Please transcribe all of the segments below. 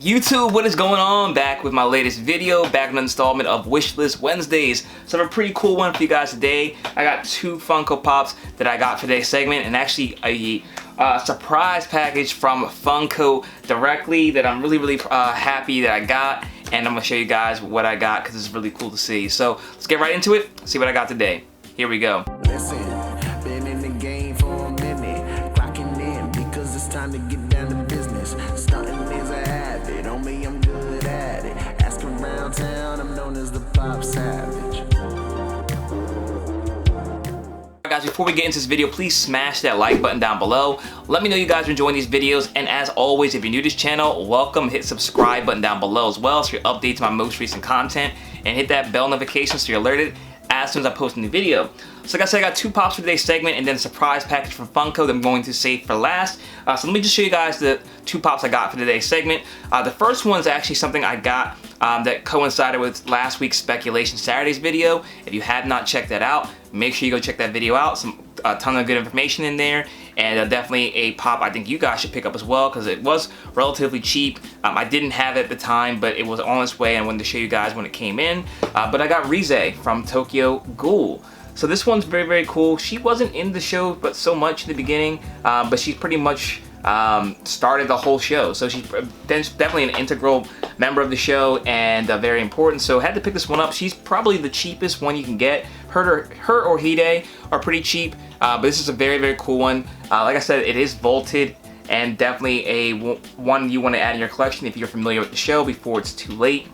YouTube, what is going on? Back with my latest video, back in an installment of Wishlist Wednesdays. So I have a pretty cool one for you guys today. I got two Funko Pops that I got for today's segment, and actually a surprise package from Funko directly that I'm really happy that I got, and I'm gonna show you guys what I got because it's really cool to see. So let's get right into it, see what I got today. Here we go. Listen, been in the game for a minute, clocking in because it's time to get down to business. Stunting is a habit, on me I'm good at it. Asking around town, I'm known as the Popsavage. Guys, before we get into this video, please smash that like button down below. Let me know you guys are enjoying these videos, and as always, if you're new to this channel, welcome. Hit subscribe button down below as well so you're updated to my most recent content, and hit that bell notification so you're alerted as soon as I post a new video. So like I said, I got two pops for today's segment and then a surprise package from Funko that I'm going to save for last. So let me just show you guys the two pops I got for today's segment. The first one is actually something I got that coincided with last week's Speculation Saturdays video. If you have not checked that out, make sure you go check that video out. A ton of good information in there, and definitely a pop I think you guys should pick up as well because it was relatively cheap. I didn't have it at the time, but it was on its way and I wanted to show you guys when it came in. But I got Rize from Ghoul. So this one's very cool. She wasn't in the show but so much in the beginning, but she's pretty much started the whole show. So she's definitely an integral member of the show and very important. So I had to pick this one up. She's probably the cheapest one you can get. Her or Hide are pretty cheap, but this is a very cool one. Like I said, it is vaulted and definitely one you want to add in your collection if you're familiar with the show before it's too late.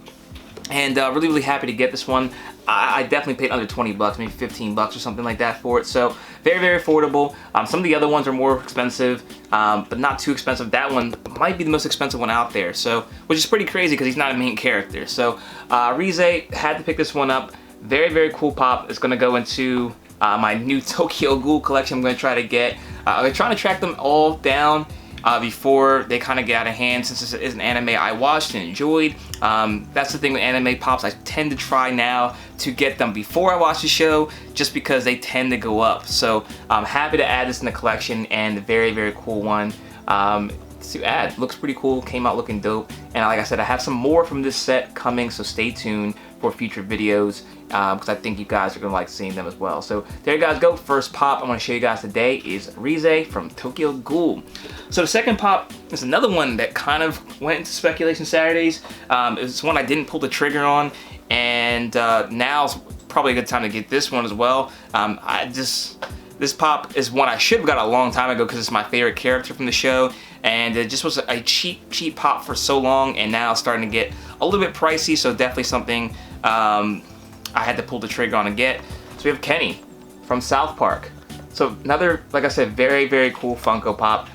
And really happy to get this one. I definitely paid under 20 bucks, maybe 15 bucks or something like that for it. So very affordable. Some of the other ones are more expensive, but not too expensive. That one might be the most expensive one out there, so which is pretty crazy because he's not a main character. So Rize, had to pick this one up. Very cool pop. It's gonna go into my new Ghoul collection I'm gonna try to get. I'm trying to track them all down before they kind of get out of hand, since this is an anime I watched and enjoyed. That's the thing with anime pops. I tend to try now to get them before I watch the show just because they tend to go up. So I'm happy to add this in the collection, and a very cool one to add. Looks pretty cool, came out looking dope. And like I said, I have some more from this set coming, so stay tuned for future videos because I think you guys are gonna like seeing them as well. So there you guys go. First pop I want to show you guys today is Rize from Ghoul. So the second pop is another one that kind of went into Speculation Saturdays. It's one I didn't pull the trigger on, and now's probably a good time to get this one as well. This pop is one I should have got a long time ago because it's my favorite character from the show, and it just was a cheap pop for so long, and now it's starting to get a little bit pricey, so definitely something I had to pull the trigger on and get. So we have Kenny from South Park. So another, like I said, very cool Funko Pop.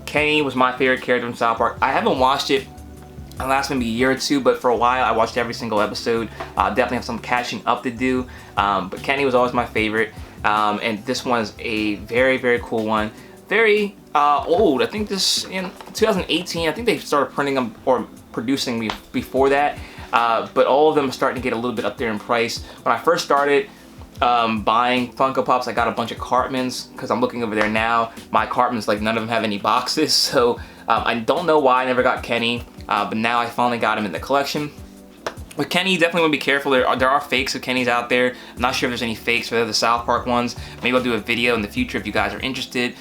Kenny was my favorite character from South Park. I haven't watched it in the last maybe a year or two, but for a while I watched every single episode. Definitely have some catching up to do, but Kenny was always my favorite. And this one is a very cool one. Very old. I think this in 2018. I think they started printing them or producing me before that. But all of them are starting to get a little bit up there in price. When I first started buying Funko Pops, I got a bunch of Cartmans because I'm looking over there now. My Cartmans, like, none of them have any boxes, so I don't know why I never got Kenny, but now I finally got him in the collection. With Kenny, you definitely want to be careful. There are fakes of Kenny's out there. I'm not sure if there's any fakes for the South Park ones. Maybe I'll do a video in the future if you guys are interested,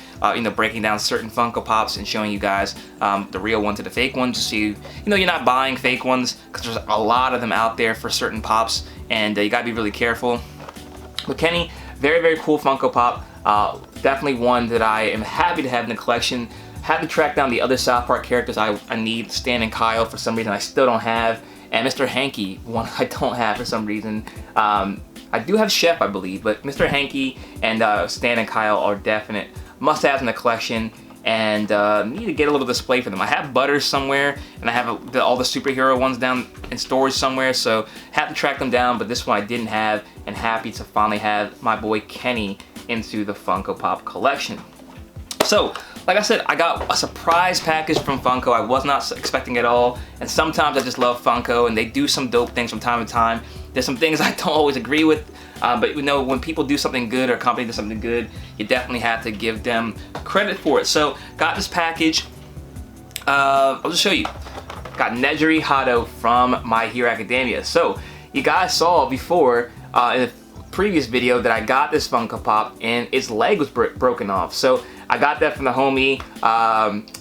breaking down certain Funko Pops and showing you guys the real one to the fake ones, so you're not buying fake ones, because there's a lot of them out there for certain pops, and you gotta be really careful. But Kenny, very cool Funko Pop. Definitely one that I am happy to have in the collection. Had to track down the other South Park characters I need. Stan and Kyle, for some reason I still don't have. And Mr. Hanky, one I don't have for some reason. I do have Chef, I believe, but Mr. Hanky and Stan and Kyle are definite must-haves in the collection, and need to get a little display for them. I have Butters somewhere, and I have all the superhero ones down in storage somewhere, so have to track them down, but this one I didn't have, and happy to finally have my boy Kenny into the Funko Pop collection. So, like I said, I got a surprise package from Funko. I was not expecting it all, and sometimes I just love Funko, and they do some dope things from time to time. There's some things I don't always agree with, but when people do something good or a company does something good, you definitely have to give them credit for it. So, got this package. I'll just show you. got Nejiri Hado from My Hero Academia. So you guys saw before in the previous video that I got this Funko Pop and its leg was broken off. So I got that from the homie,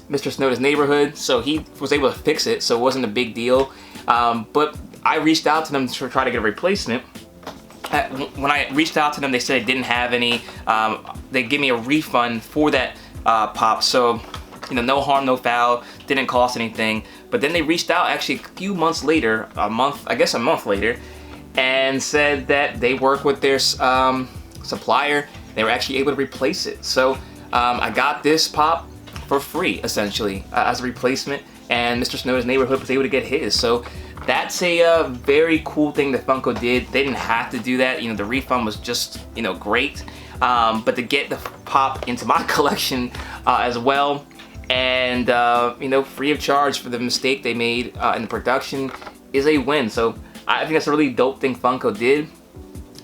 Mr. Snowden's neighborhood. So he was able to fix it, so it wasn't a big deal. But I reached out to them to try to get a replacement. When I reached out to them, they said they didn't have any. They gave me a refund for that pop. So, you know, no harm, no foul. Didn't cost anything. But then they reached out actually a few months later, a month later, and said that they work with their supplier. They were actually able to replace it. So I got this pop for free, essentially, as a replacement. And Mr. Snowden's neighborhood was able to get his. So that's a very cool thing that Funko did. They didn't have to do that. You know, the refund was just, you know, great. But to get the pop into my collection as well, and you know, free of charge for the mistake they made in the production is a win. So I think that's a really dope thing Funko did.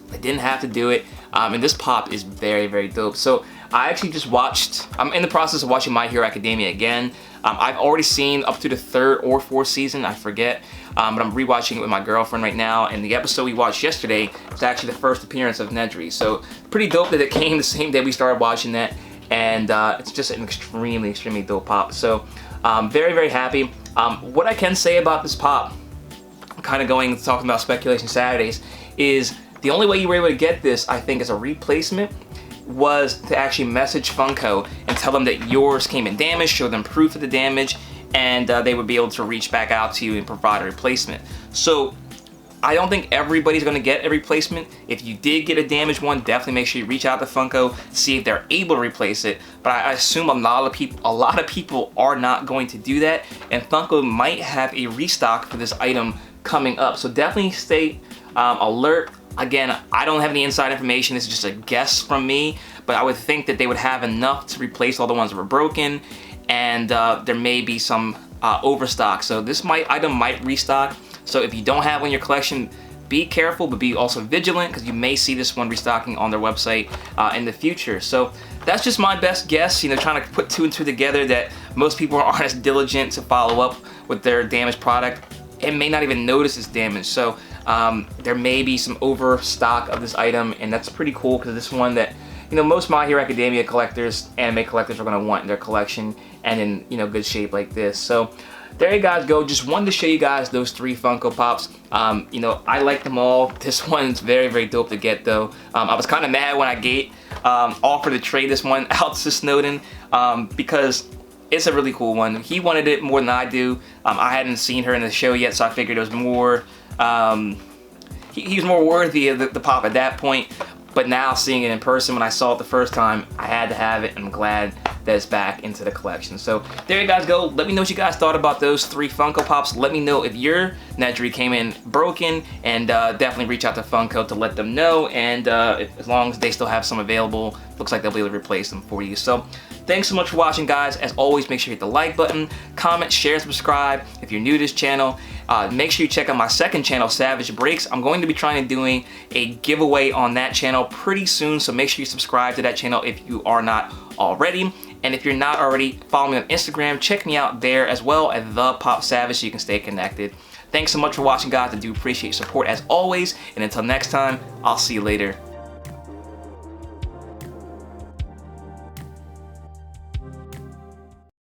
They didn't have to do it. And this pop is very, very dope. So I actually just watched, I'm in the process of watching My Hero Academia again. I've already seen up to the 3rd or 4th season, I forget. But I'm rewatching it with my girlfriend right now. And the episode we watched yesterday was actually the first appearance of Nejiri. So pretty dope that it came the same day we started watching that. And it's just an extremely, extremely dope pop. So very, very happy. What I can say about this pop, kind of talking about Speculation Saturdays, is the only way you were able to get this, I think, as a replacement was to actually message Funko and tell them that yours came in damage, show them proof of the damage, and they would be able to reach back out to you and provide a replacement. So I don't think everybody's going to get a replacement. If you did get a damaged one, definitely make sure you reach out to Funko, see if they're able to replace it. But I assume a lot of people are not going to do that, and Funko might have a restock for this item coming up. So definitely stay alert. Again, I don't have any inside information. This is just a guess from me, but I would think that they would have enough to replace all the ones that were broken, and there may be some overstock. So this item might restock. So if you don't have one in your collection, be careful, but be also vigilant, because you may see this one restocking on their website in the future. So that's just my best guess, you know, trying to put 2 and 2 together, that most people aren't as diligent to follow up with their damaged product and may not even notice it's damaged. So there may be some overstock of this item, and that's pretty cool, because this one that, you know, most My Hero Academia collectors, anime collectors, are going to want in their collection, and in, you know, good shape like this. So there you guys go. Just wanted to show you guys those 3 Funko Pops. You know, I like them all. This one's very, very dope to get, though. I was kind of mad when I offered to trade this one out to Snowden, because it's a really cool one. He wanted it more than I do. I hadn't seen her in the show yet, so I figured it was more, he was more worthy of the pop at that point. But now seeing it in person, when I saw it the first time, I had to have it, and I'm glad that it's back into the collection. So there you guys go. Let me know what you guys thought about those 3 Funko Pops. Let me know if your Nejiri came in broken, and definitely reach out to Funko to let them know. And as long as they still have some available, looks like they'll be able to replace them for you. So thanks so much for watching, guys. As always, make sure you hit the like button, comment, share, subscribe. If you're new to this channel, make sure you check out my second channel, Savage Breaks. I'm going to be trying to doing a giveaway on that channel pretty soon, so make sure you subscribe to that channel if you are not already. And if you're not already, follow me on Instagram. Check me out there as well at ThePopSavage, so you can stay connected. Thanks so much for watching, guys. I do appreciate your support as always. And until next time, I'll see you later.